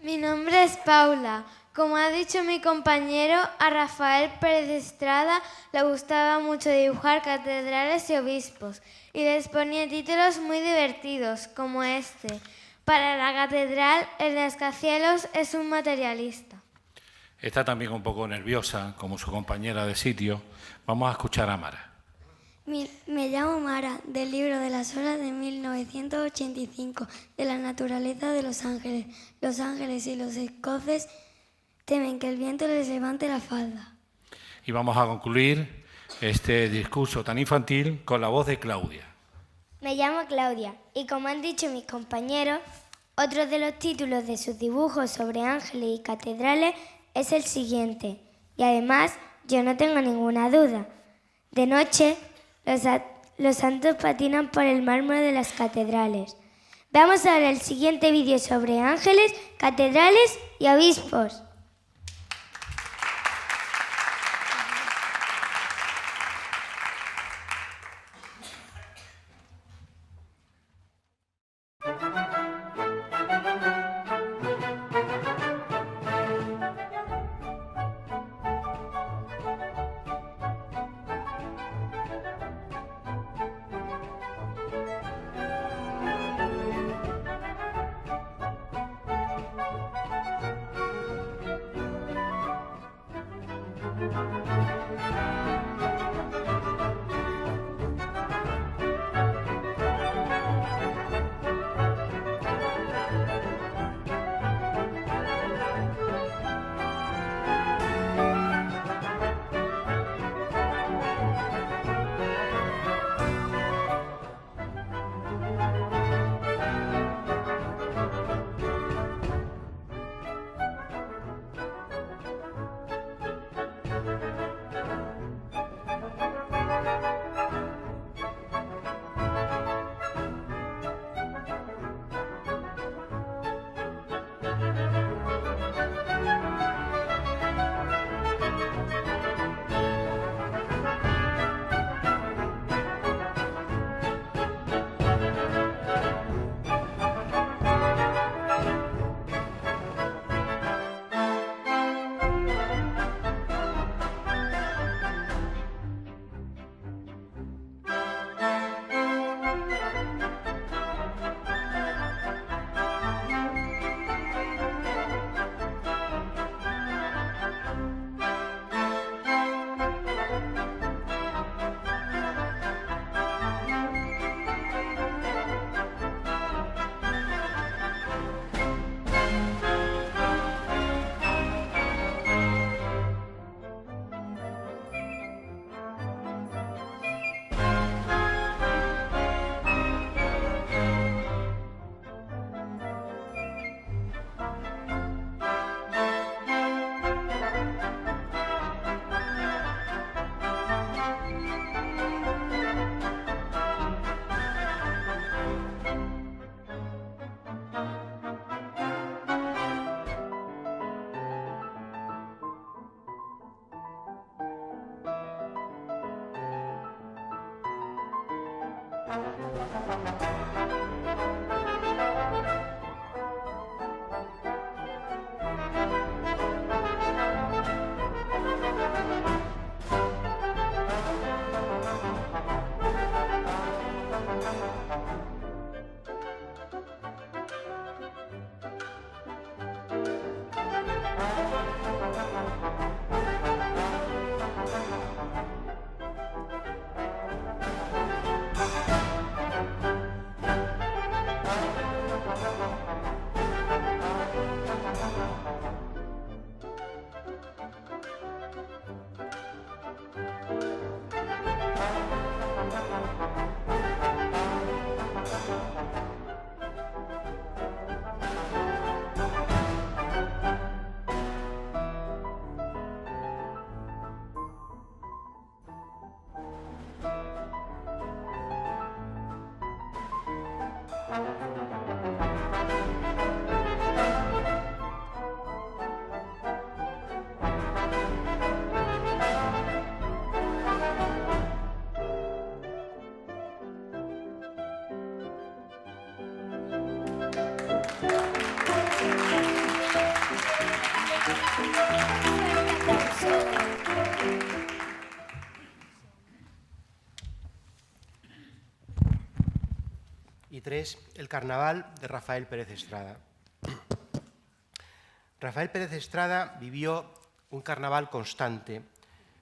Mi nombre es Paula. Como ha dicho mi compañero, a Rafael Pérez Estrada le gustaba mucho dibujar catedrales y obispos y les ponía títulos muy divertidos, como este. Para la catedral, el rascacielos es un materialista. Está también un poco nerviosa, como su compañera de sitio. Vamos a escuchar a Mara. Me llamo Mara, del libro de las horas de 1985, de la naturaleza de los ángeles. Los ángeles y los escoces temen que el viento les levante la falda. Y vamos a concluir este discurso tan infantil con la voz de Claudia. Me llamo Claudia y como han dicho mis compañeros, otro de los títulos de sus dibujos sobre ángeles y catedrales es el siguiente. Y además, yo no tengo ninguna duda. De noche, los santos patinan por el mármol de las catedrales. Veamos ahora el siguiente vídeo sobre ángeles, catedrales y obispos. Y 3, el carnaval de Rafael Pérez Estrada. Rafael Pérez Estrada vivió un carnaval constante.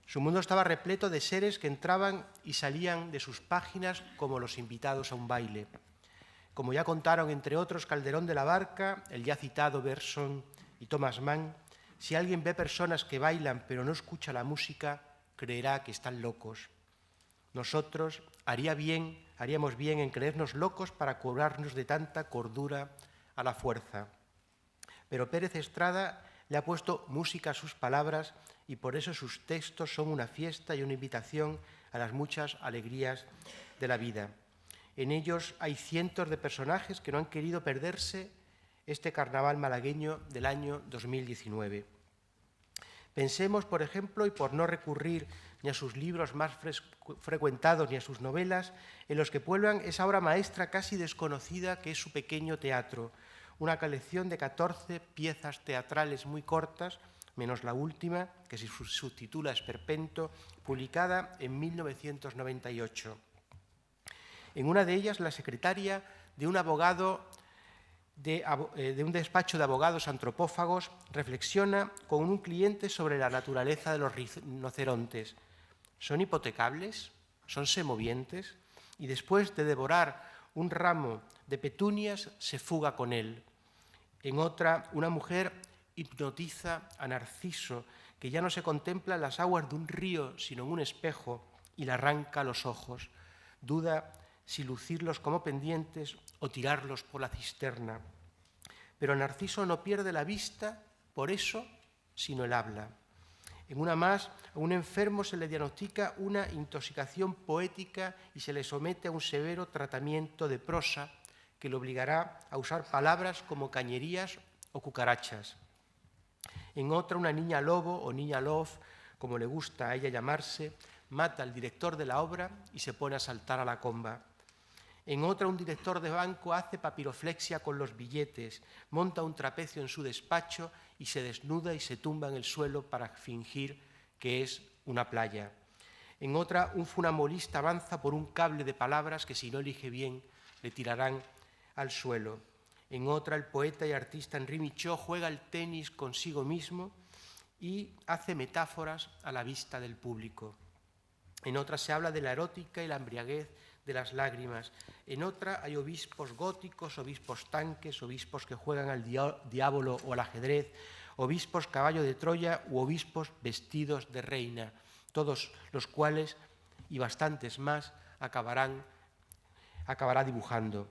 Su mundo estaba repleto de seres que entraban y salían de sus páginas como los invitados a un baile. Como ya contaron, entre otros, Calderón de la Barca, el ya citado Bergson y Thomas Mann, si alguien ve personas que bailan pero no escucha la música, creerá que están locos. Nosotros haríamos bien en creernos locos para curarnos de tanta cordura a la fuerza. Pero Pérez Estrada le ha puesto música a sus palabras y por eso sus textos son una fiesta y una invitación a las muchas alegrías de la vida. En ellos hay cientos de personajes que no han querido perderse este carnaval malagueño del año 2019. Pensemos, por ejemplo, y por no recurrir ni a sus libros más frecuentados ni a sus novelas, en los que pueblan esa obra maestra casi desconocida que es su pequeño teatro, una colección de 14 piezas teatrales muy cortas, menos la última, que se subtitula Esperpento, publicada en 1998. En una de ellas, la secretaria de un abogado de un despacho de abogados antropófagos reflexiona con un cliente sobre la naturaleza de los rinocerontes. ¿Son hipotecables? ¿Son semovientes? Y después de devorar un ramo de petunias, se fuga con él. En otra, una mujer hipnotiza a Narciso, que ya no se contempla en las aguas de un río, sino en un espejo, y le arranca los ojos. Duda si lucirlos como pendientes o tirarlos por la cisterna. Pero Narciso no pierde la vista por eso, sino el habla. En una más, a un enfermo se le diagnostica una intoxicación poética y se le somete a un severo tratamiento de prosa que le obligará a usar palabras como cañerías o cucarachas. En otra, una niña lobo o niña love, como le gusta a ella llamarse, mata al director de la obra y se pone a saltar a la comba. En otra, un director de banco hace papiroflexia con los billetes, monta un trapecio en su despacho y se desnuda y se tumba en el suelo para fingir que es una playa. En otra, un funambulista avanza por un cable de palabras que si no elige bien le tirarán al suelo. En otra, el poeta y artista Henri Michaud juega al tenis consigo mismo y hace metáforas a la vista del público. En otra se habla de la erótica y la embriaguez de las lágrimas. En otra hay obispos góticos, obispos tanques, obispos que juegan al diablo o al ajedrez, obispos caballo de Troya u obispos vestidos de reina, todos los cuales, y bastantes más, acabará dibujando.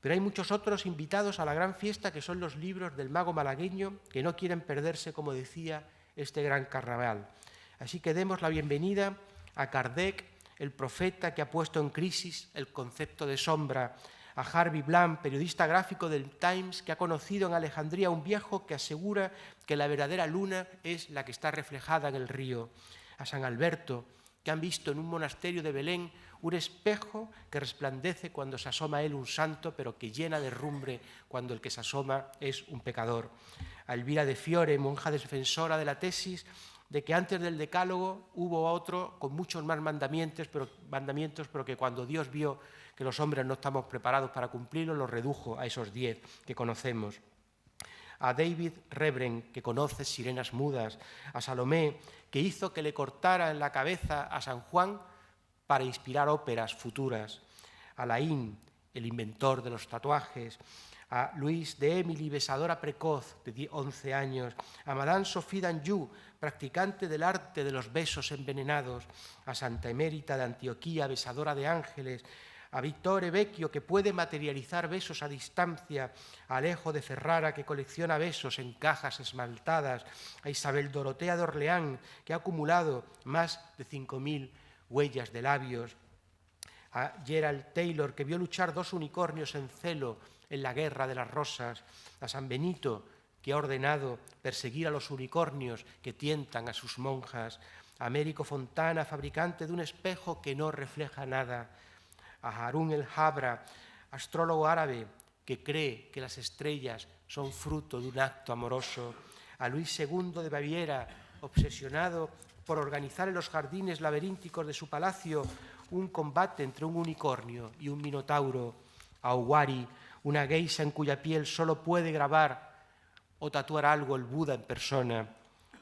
Pero hay muchos otros invitados a la gran fiesta que son los libros del mago malagueño que no quieren perderse, como decía, este gran carnaval. Así que demos la bienvenida a Kardec, el profeta que ha puesto en crisis el concepto de sombra, a Harvey Blanc, periodista gráfico del Times, que ha conocido en Alejandría a un viejo que asegura que la verdadera luna es la que está reflejada en el río, a San Alberto, que han visto en un monasterio de Belén un espejo que resplandece cuando se asoma a él un santo, pero que llena de rumbre cuando el que se asoma es un pecador. A Elvira de Fiore, monja defensora de la tesis de que antes del decálogo hubo otro con muchos más mandamientos, pero que cuando Dios vio que los hombres no estamos preparados para cumplirlos, los redujo a esos 10 que conocemos. A David Rebren, que conoce Sirenas Mudas, a Salomé, que hizo que le cortaran la cabeza a San Juan para inspirar óperas futuras, a Laín, el inventor de los tatuajes, a Luis de Emily, besadora precoz de 11 años, a Madame Sophie d'Anjou, practicante del arte de los besos envenenados, a Santa Emérita de Antioquía, besadora de ángeles, a Vittore Vecchio, que puede materializar besos a distancia, a Alejo de Ferrara, que colecciona besos en cajas esmaltadas, a Isabel Dorotea de Orleán, que ha acumulado más de 5.000 huellas de labios, a Gerald Taylor, que vio luchar 2 unicornios en celo en la Guerra de las Rosas, a San Benito, que ha ordenado perseguir a los unicornios que tientan a sus monjas, a Américo Fontana, fabricante de un espejo que no refleja nada, a Harun el Habra, astrólogo árabe que cree que las estrellas son fruto de un acto amoroso, a Luis II de Baviera, obsesionado por organizar en los jardines laberínticos de su palacio un combate entre un unicornio y un minotauro, a Owari, una geisha en cuya piel solo puede grabar o tatuar algo el Buda en persona,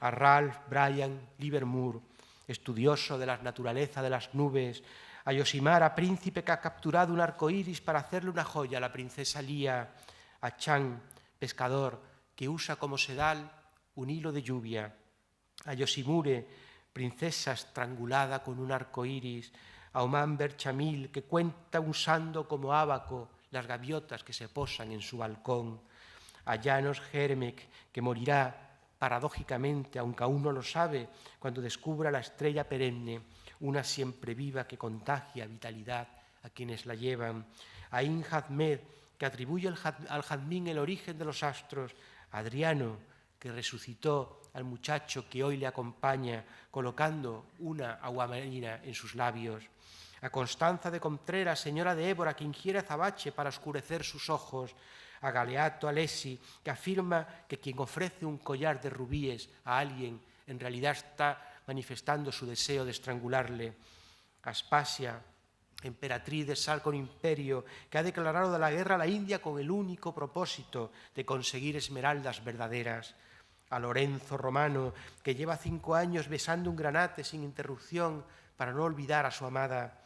a Ralph Bryan Livermore, estudioso de la naturaleza de las nubes, a Yoshimara, príncipe que ha capturado un arco iris para hacerle una joya a la princesa Lía, a Chan, pescador, que usa como sedal un hilo de lluvia, a Yoshimure, princesa estrangulada con un arco iris, a Oman Berchamil, que cuenta usando como ábaco las gaviotas que se posan en su balcón, a Janos Hermek, que morirá paradójicamente, aunque aún no lo sabe, cuando descubra la estrella perenne, una siempre viva que contagia vitalidad a quienes la llevan, a In Hadmed, que atribuye al jazmín el origen de los astros, a Adriano, que resucitó al muchacho que hoy le acompaña, colocando una aguamarina en sus labios, a Constanza de Contreras, señora de Évora, que ingiere azabache para oscurecer sus ojos, a Galeato Alessi, que afirma que quien ofrece un collar de rubíes a alguien en realidad está manifestando su deseo de estrangularle, a Aspasia, emperatriz de Salcon Imperio, que ha declarado la guerra a la India con el único propósito de conseguir esmeraldas verdaderas, a Lorenzo Romano, que lleva 5 años besando un granate sin interrupción para no olvidar a su amada,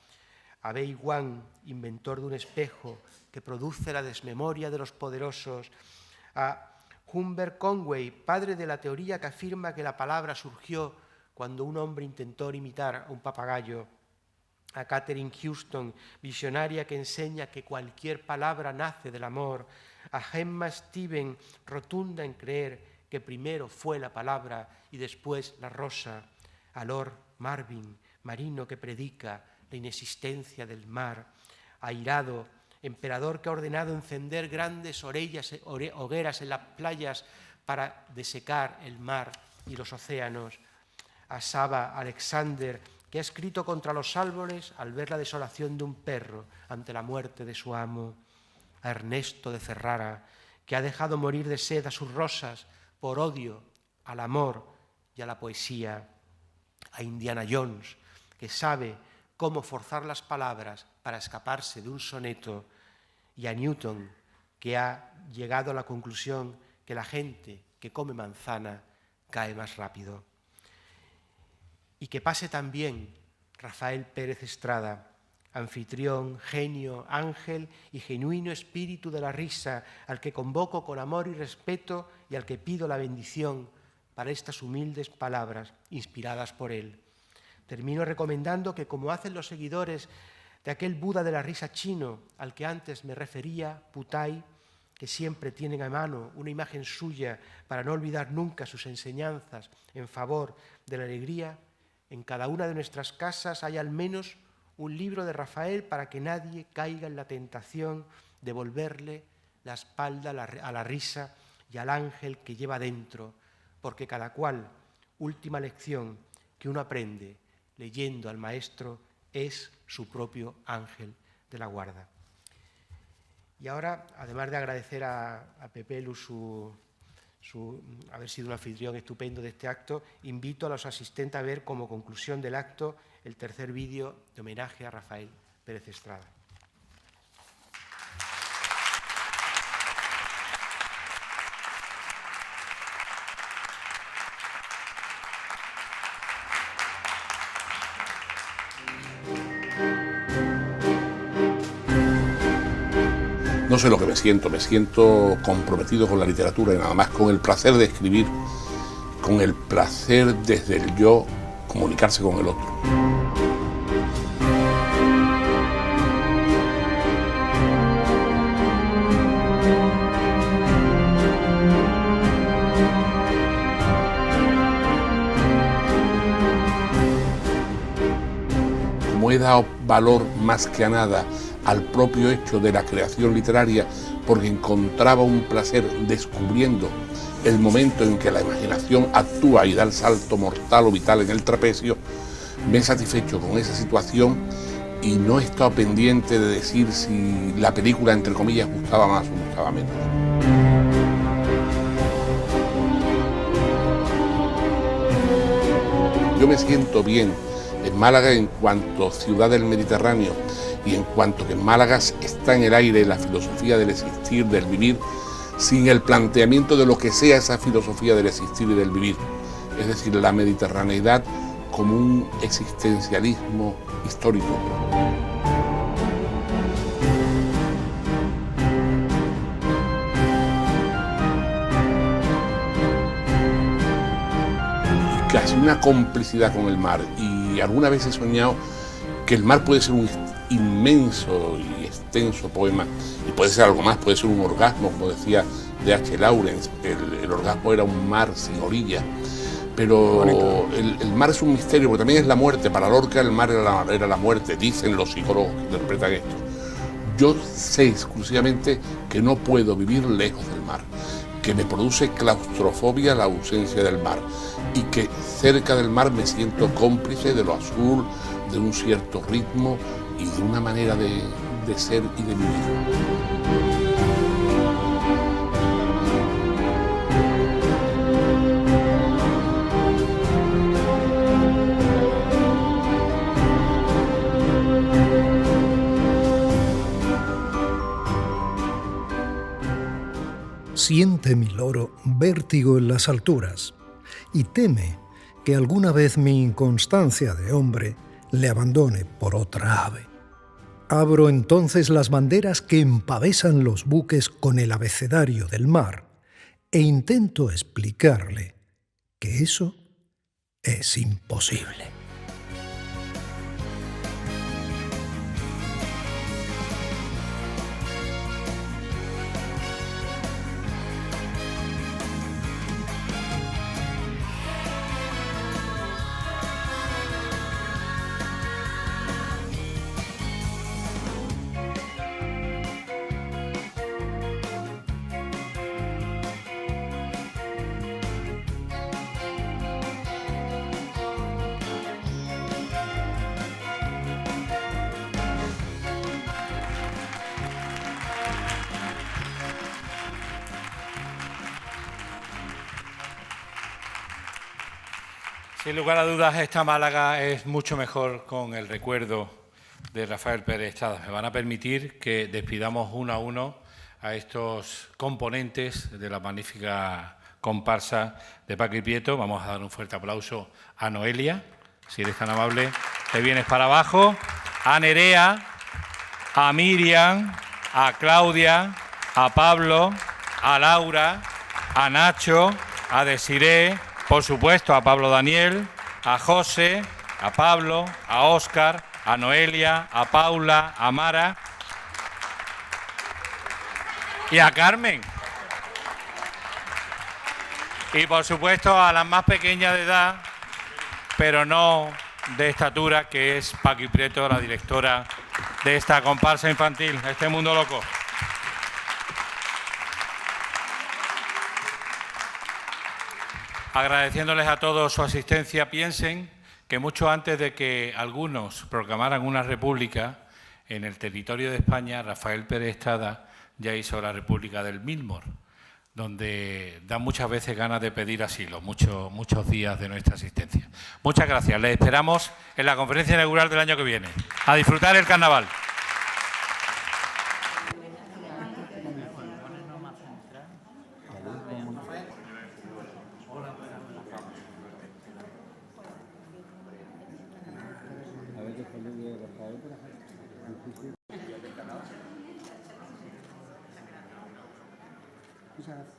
a Bei Wan, inventor de un espejo que produce la desmemoria de los poderosos, a Humbert Conway, padre de la teoría que afirma que la palabra surgió cuando un hombre intentó imitar a un papagayo, a Catherine Houston, visionaria que enseña que cualquier palabra nace del amor, a Gemma Steven, rotunda en creer que primero fue la palabra y después la rosa, a Lord Marvin, marino que predica la inexistencia del mar, a Irado, emperador que ha ordenado encender grandes hogueras en las playas para desecar el mar y los océanos, a Saba Alexander, que ha escrito contra los árboles al ver la desolación de un perro ante la muerte de su amo, a Ernesto de Ferrara, que ha dejado morir de sed a sus rosas por odio al amor y a la poesía, a Indiana Jones, que sabe cómo forzar las palabras para escaparse de un soneto, y a Newton, que ha llegado a la conclusión que la gente que come manzana cae más rápido. Y que pase también Rafael Pérez Estrada, anfitrión, genio, ángel y genuino espíritu de la risa, al que convoco con amor y respeto y al que pido la bendición para estas humildes palabras inspiradas por él. Termino recomendando que, como hacen los seguidores de aquel Buda de la risa chino al que antes me refería, Putai, que siempre tienen a mano una imagen suya para no olvidar nunca sus enseñanzas en favor de la alegría, en cada una de nuestras casas hay al menos un libro de Rafael para que nadie caiga en la tentación de volverle la espalda a la risa y al ángel que lleva dentro, porque cada cual, última lección que uno aprende leyendo al maestro, es su propio ángel de la guarda. Y ahora, además de agradecer a Pepelu haber sido un anfitrión estupendo de este acto, invito a los asistentes a ver como conclusión del acto el tercer vídeo de homenaje a Rafael Pérez Estrada. No sé lo que me siento comprometido con la literatura y nada más con el placer de escribir, con el placer desde el yo comunicarse con el otro. Como he dado valor más que a nada al propio hecho de la creación literaria, porque encontraba un placer descubriendo el momento en que la imaginación actúa y da el salto mortal o vital en el trapecio, me he satisfecho con esa situación y no he estado pendiente de decir si la película, entre comillas, gustaba más o gustaba menos. Yo me siento bien en Málaga en cuanto ciudad del Mediterráneo, y en cuanto que en Málaga está en el aire la filosofía del existir, del vivir, sin el planteamiento de lo que sea esa filosofía del existir y del vivir. Es decir, la mediterraneidad como un existencialismo histórico. Y casi una complicidad con el mar. Y alguna vez he soñado que el mar puede ser un inmenso y extenso poema, y puede ser algo más, puede ser un orgasmo, como decía D.H. Lawrence, el orgasmo era un mar sin orilla, pero el mar es un misterio, porque también es la muerte. Para Lorca el mar era la muerte, dicen los psicólogos que interpretan esto. Yo sé exclusivamente que no puedo vivir lejos del mar, que me produce claustrofobia la ausencia del mar, y que cerca del mar me siento cómplice de lo azul, de un cierto ritmo y de una manera de ser y de vivir. Siente mi loro vértigo en las alturas y teme que alguna vez mi inconstancia de hombre le abandone por otra ave. Abro entonces las banderas que empavesan los buques con el abecedario del mar e intento explicarle que eso es imposible. Sin lugar a dudas, esta Málaga es mucho mejor con el recuerdo de Rafael Pérez Estrada. Me van a permitir que despidamos uno a uno a estos componentes de la magnífica comparsa de Paco y Prieto. Vamos a dar un fuerte aplauso a Noelia, si eres tan amable, te vienes para abajo, a Nerea, a Miriam, a Claudia, a Pablo, a Laura, a Nacho, a Desiré, por supuesto a Pablo Daniel, a José, a Pablo, a Óscar, a Noelia, a Paula, a Mara y a Carmen. Y por supuesto a la más pequeña de edad, pero no de estatura, que es Paco y Prieto, la directora de esta comparsa infantil, Este Mundo Loco. Agradeciéndoles a todos su asistencia, piensen que mucho antes de que algunos proclamaran una república, en el territorio de España, Rafael Pérez Estrada ya hizo la República del Milmor, donde da muchas veces ganas de pedir asilo, muchos días de nuestra existencia. Muchas gracias. Les esperamos en la conferencia inaugural del año que viene. A disfrutar el carnaval. Muchas gracias.